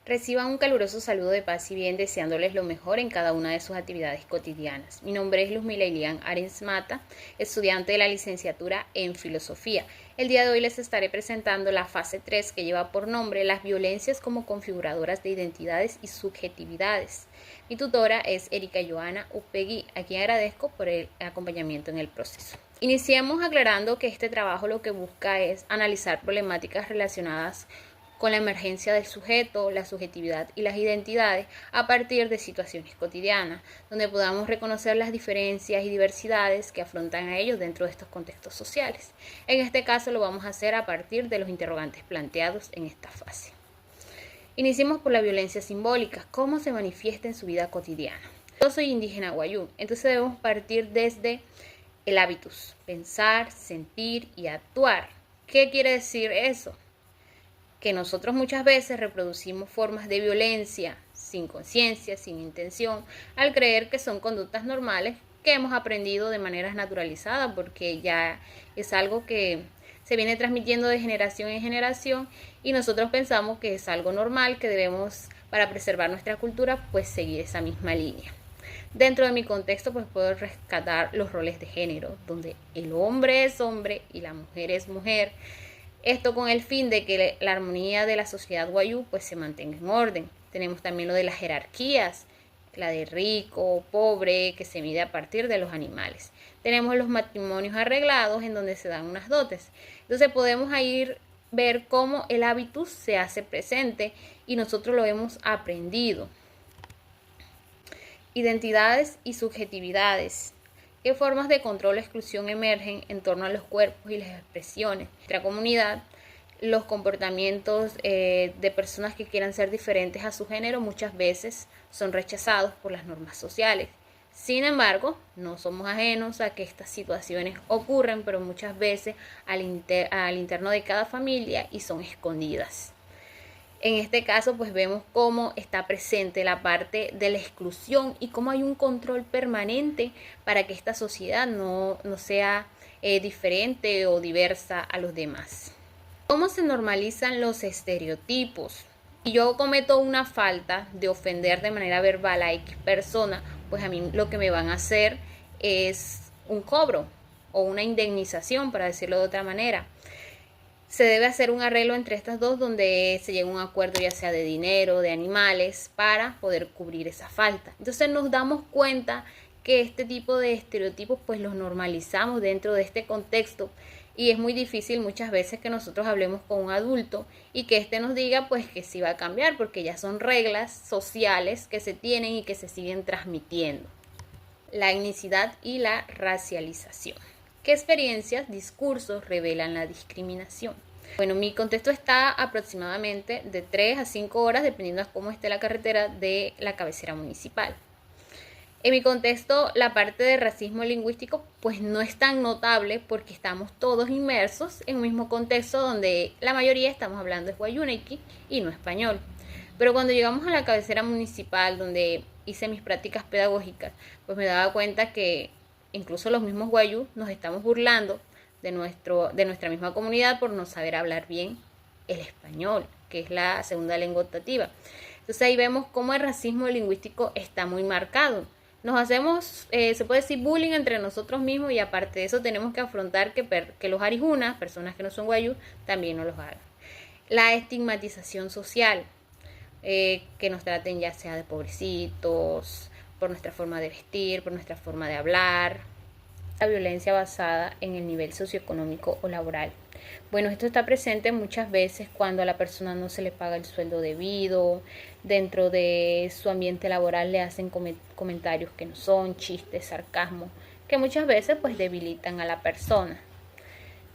Reciban un caluroso saludo de paz y bien, deseándoles lo mejor en cada una de sus actividades cotidianas. Mi nombre es Luzmila Ilian Arens Mata, estudiante de la licenciatura en Filosofía. El día de hoy les estaré presentando la fase 3 que lleva por nombre Las violencias como configuradoras de identidades y subjetividades. Mi tutora es Erika Joana Upegui, a quien agradezco por el acompañamiento en el proceso. Iniciemos aclarando que este trabajo lo que busca es analizar problemáticas relacionadas con la emergencia del sujeto, la subjetividad y las identidades a partir de situaciones cotidianas, donde podamos reconocer las diferencias y diversidades que afrontan a ellos dentro de estos contextos sociales. En este caso lo vamos a hacer a partir de los interrogantes planteados en esta fase. Iniciemos por la violencia simbólica, cómo se manifiesta en su vida cotidiana. Yo soy indígena guayú, entonces debemos partir desde el hábitus, pensar, sentir y actuar. ¿Qué quiere decir eso? Que nosotros muchas veces reproducimos formas de violencia sin conciencia, sin intención, al creer que son conductas normales que hemos aprendido de manera naturalizada, porque ya es algo que se viene transmitiendo de generación en generación y nosotros pensamos que es algo normal, que debemos, para preservar nuestra cultura, pues seguir esa misma línea. Dentro de mi contexto, pues puedo rescatar los roles de género, donde el hombre es hombre y la mujer es mujer. Esto con el fin de que la armonía de la sociedad guayú pues se mantenga en orden. Tenemos también lo de las jerarquías, la de rico, pobre, que se mide a partir de los animales. Tenemos los matrimonios arreglados en donde se dan unas dotes. Entonces podemos ahí ver cómo el hábitus se hace presente y nosotros lo hemos aprendido. Identidades y subjetividades. ¿Qué formas de control o exclusión emergen en torno a los cuerpos y las expresiones? En nuestra comunidad, los comportamientos de personas que quieran ser diferentes a su género muchas veces son rechazados por las normas sociales. Sin embargo, no somos ajenos a que estas situaciones ocurren, pero muchas veces al interno de cada familia y son escondidas. En este caso, pues vemos cómo está presente la parte de la exclusión y cómo hay un control permanente para que esta sociedad no sea diferente o diversa a los demás. ¿Cómo se normalizan los estereotipos? Si yo cometo una falta de ofender de manera verbal a X persona, pues a mí lo que me van a hacer es un cobro o una indemnización, para decirlo de otra manera. Se debe hacer un arreglo entre estas dos donde se llegue a un acuerdo, ya sea de dinero, de animales, para poder cubrir esa falta. Entonces nos damos cuenta que este tipo de estereotipos pues los normalizamos dentro de este contexto y es muy difícil muchas veces que nosotros hablemos con un adulto y que éste nos diga pues que sí va a cambiar, porque ya son reglas sociales que se tienen y que se siguen transmitiendo. La etnicidad y la racialización. ¿Qué experiencias, discursos revelan la discriminación? Bueno, mi contexto está aproximadamente de 3 a 5 horas, dependiendo de cómo esté la carretera de la cabecera municipal. En mi contexto, la parte de racismo lingüístico pues no es tan notable porque estamos todos inmersos en un mismo contexto donde la mayoría estamos hablando es guayunequi y no español. Pero cuando llegamos a la cabecera municipal, donde hice mis prácticas pedagógicas, pues me daba cuenta que incluso los mismos guayú nos estamos burlando de nuestra misma comunidad por no saber hablar bien el español, que es la segunda lengua optativa. Entonces ahí vemos cómo el racismo lingüístico está muy marcado. Nos hacemos, se puede decir, bullying entre nosotros mismos, y aparte de eso tenemos que afrontar que los arijunas, personas que no son guayú, también no los hagan. La estigmatización social, que nos traten ya sea de pobrecitos, por nuestra forma de vestir, por nuestra forma de hablar. La violencia basada en el nivel socioeconómico o laboral. Bueno, esto está presente muchas veces cuando a la persona no se le paga el sueldo debido, dentro de su ambiente laboral le hacen comentarios que no son, chistes, sarcasmo, que muchas veces pues debilitan a la persona.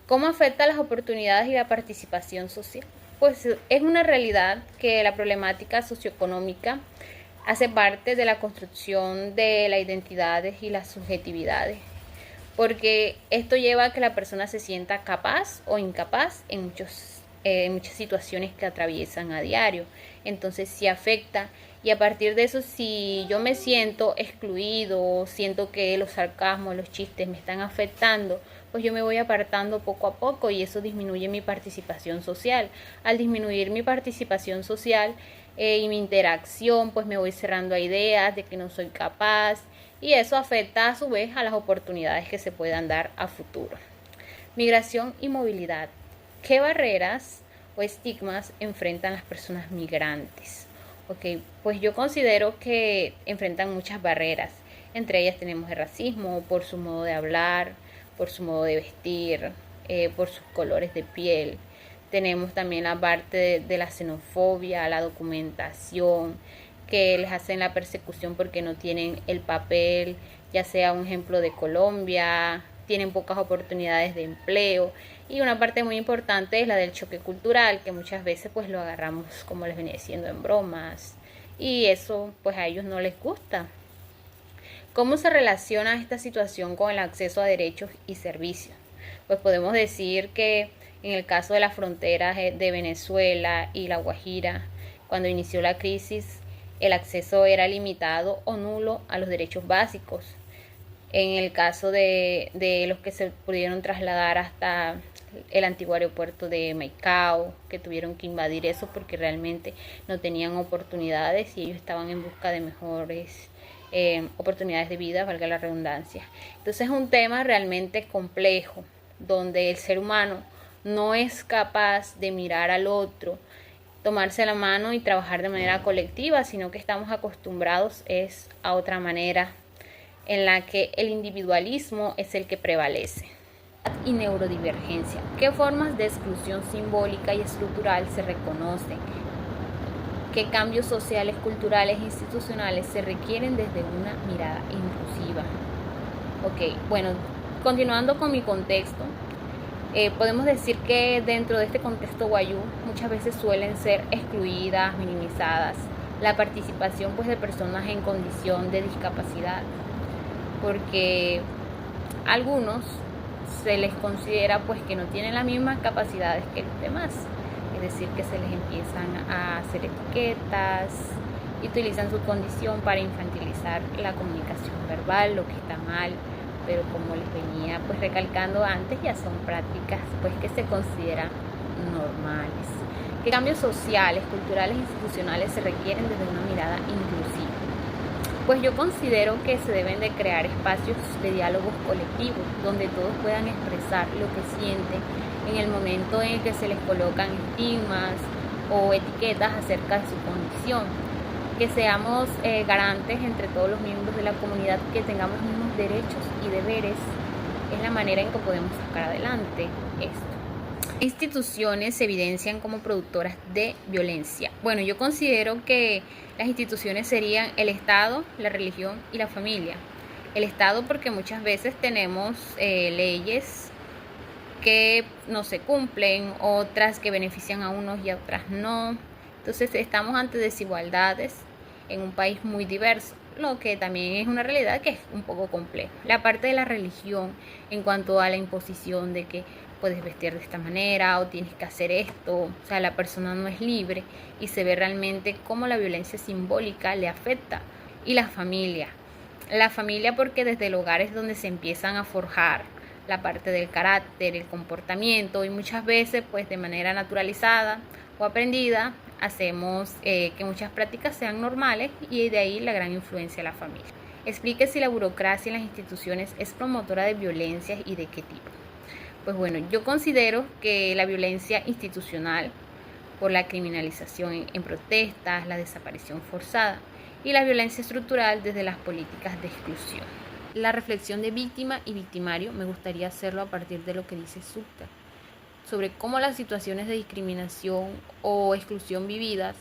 ¿Cómo afecta las oportunidades y la participación social? Pues es una realidad que la problemática socioeconómica hace parte de la construcción de las identidades y las subjetividades, porque esto lleva a que la persona se sienta capaz o incapaz en muchas situaciones que atraviesan a diario. entonces sí afecta. Y a partir de eso, si yo me siento excluido, siento que los sarcasmos, los chistes me están afectando, pues yo me voy apartando poco a poco y eso disminuye mi participación social. Al disminuir mi participación social y mi interacción, pues me voy cerrando a ideas de que no soy capaz y eso afecta a su vez a las oportunidades que se puedan dar a futuro. Migración y movilidad. ¿Qué barreras o estigmas enfrentan las personas migrantes? Ok, pues yo considero que enfrentan muchas barreras. Entre ellas tenemos el racismo por su modo de hablar, por su modo de vestir, por sus colores de piel. Tenemos también la parte de la xenofobia, la documentación, que les hacen la persecución porque no tienen el papel, ya sea un ejemplo de Colombia, tienen pocas oportunidades de empleo. Y una parte muy importante es la del choque cultural, que muchas veces pues lo agarramos, como les venía diciendo, en bromas. Y eso pues a ellos no les gusta. ¿Cómo se relaciona esta situación con el acceso a derechos y servicios? Pues podemos decir que en el caso de las fronteras de Venezuela y La Guajira, cuando inició la crisis, el acceso era limitado o nulo a los derechos básicos. En el caso de los que se pudieron trasladar hasta el antiguo aeropuerto de Maicao, que tuvieron que invadir eso porque realmente no tenían oportunidades y ellos estaban en busca de mejores oportunidades de vida, valga la redundancia. Entonces es un tema realmente complejo, donde el ser humano no es capaz de mirar al otro, tomarse la mano y trabajar de manera colectiva, sino que estamos acostumbrados es a otra manera en la que el individualismo es el que prevalece. Y neurodivergencia. ¿Qué formas de exclusión simbólica y estructural se reconocen? ¿Qué cambios sociales, culturales e institucionales se requieren desde una mirada inclusiva? Ok, bueno, continuando con mi contexto, podemos decir que dentro de este contexto wayú muchas veces suelen ser excluidas, minimizadas la participación pues de personas en condición de discapacidad, porque algunos se les considera pues que no tienen las mismas capacidades que los demás, es decir, que se les empiezan a hacer etiquetas y utilizan su condición para infantilizar la comunicación verbal, lo que está mal, pero como les venía pues recalcando antes, ya son prácticas pues que se consideran normales. ¿Qué cambios sociales, culturales e institucionales se requieren desde una mirada inclusiva? Pues yo considero que se deben de crear espacios de diálogos colectivos donde todos puedan expresar lo que sienten en el momento en el que se les colocan estigmas o etiquetas acerca de su condición. Que seamos garantes entre todos los miembros de la comunidad, que tengamos los mismos derechos y deberes, es la manera en que podemos sacar adelante esto. Instituciones se evidencian como productoras de violencia. Bueno, yo considero que las instituciones serían el Estado, la religión y la familia. El Estado porque muchas veces tenemos leyes que no se cumplen, otras que benefician a unos y a otras no. Entonces estamos ante desigualdades en un país muy diverso, lo que también es una realidad que es un poco compleja. La parte de la religión en cuanto a la imposición de que puedes vestir de esta manera o tienes que hacer esto, o sea, la persona no es libre y se ve realmente cómo la violencia simbólica le afecta. Y la familia porque desde el hogar es donde se empiezan a forjar la parte del carácter, el comportamiento y muchas veces pues de manera naturalizada o aprendida hacemos que muchas prácticas sean normales y de ahí la gran influencia de la familia. Explique si la burocracia en las instituciones es promotora de violencias y de qué tipo. Pues bueno, yo considero que la violencia institucional por la criminalización en protestas, la desaparición forzada y la violencia estructural desde las políticas de exclusión. La reflexión de víctima y victimario me gustaría hacerlo a partir de lo que dice Sucre sobre cómo las situaciones de discriminación o exclusión vividas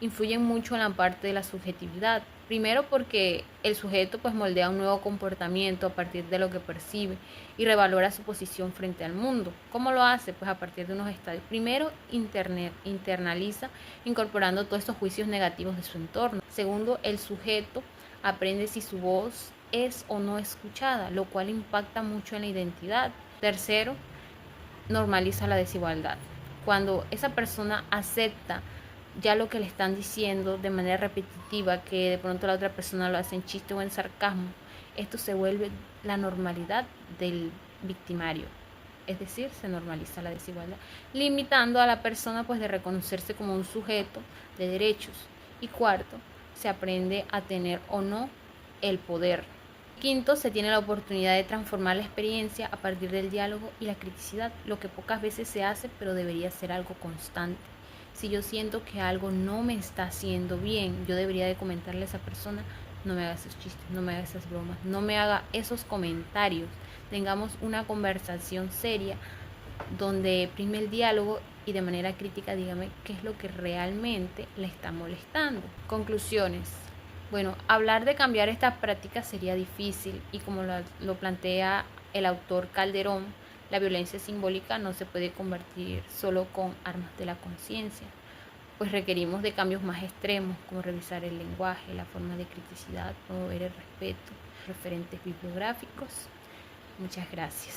influyen mucho en la parte de la subjetividad. Primero porque el sujeto pues moldea un nuevo comportamiento a partir de lo que percibe y revalora su posición frente al mundo. ¿Cómo lo hace? Pues a partir de unos estadios. Primero, internaliza incorporando todos estos juicios negativos de su entorno. Segundo, el sujeto aprende si su voz es o no escuchada, lo cual impacta mucho en la identidad. Tercero, normaliza la desigualdad. Cuando esa persona acepta ya lo que le están diciendo de manera repetitiva, que de pronto la otra persona lo hace en chiste o en sarcasmo, esto se vuelve la normalidad del victimario. Es decir, se normaliza la desigualdad, limitando a la persona pues de reconocerse como un sujeto de derechos. Y cuarto, se aprende a tener o no el poder. Quinto, se tiene la oportunidad de transformar la experiencia a partir del diálogo y la criticidad, lo que pocas veces se hace, pero debería ser algo constante. Si yo siento que algo no me está haciendo bien, yo debería de comentarle a esa persona: no me haga esos chistes, no me haga esas bromas, no me haga esos comentarios. Tengamos una conversación seria donde prime el diálogo y de manera crítica dígame qué es lo que realmente le está molestando. Conclusiones. Bueno, hablar de cambiar estas prácticas sería difícil y como lo plantea el autor Calderón, la violencia simbólica no se puede combatir solo con armas de la conciencia, pues requerimos de cambios más extremos como revisar el lenguaje, la forma de criticidad, promover el respeto, referentes bibliográficos. Muchas gracias.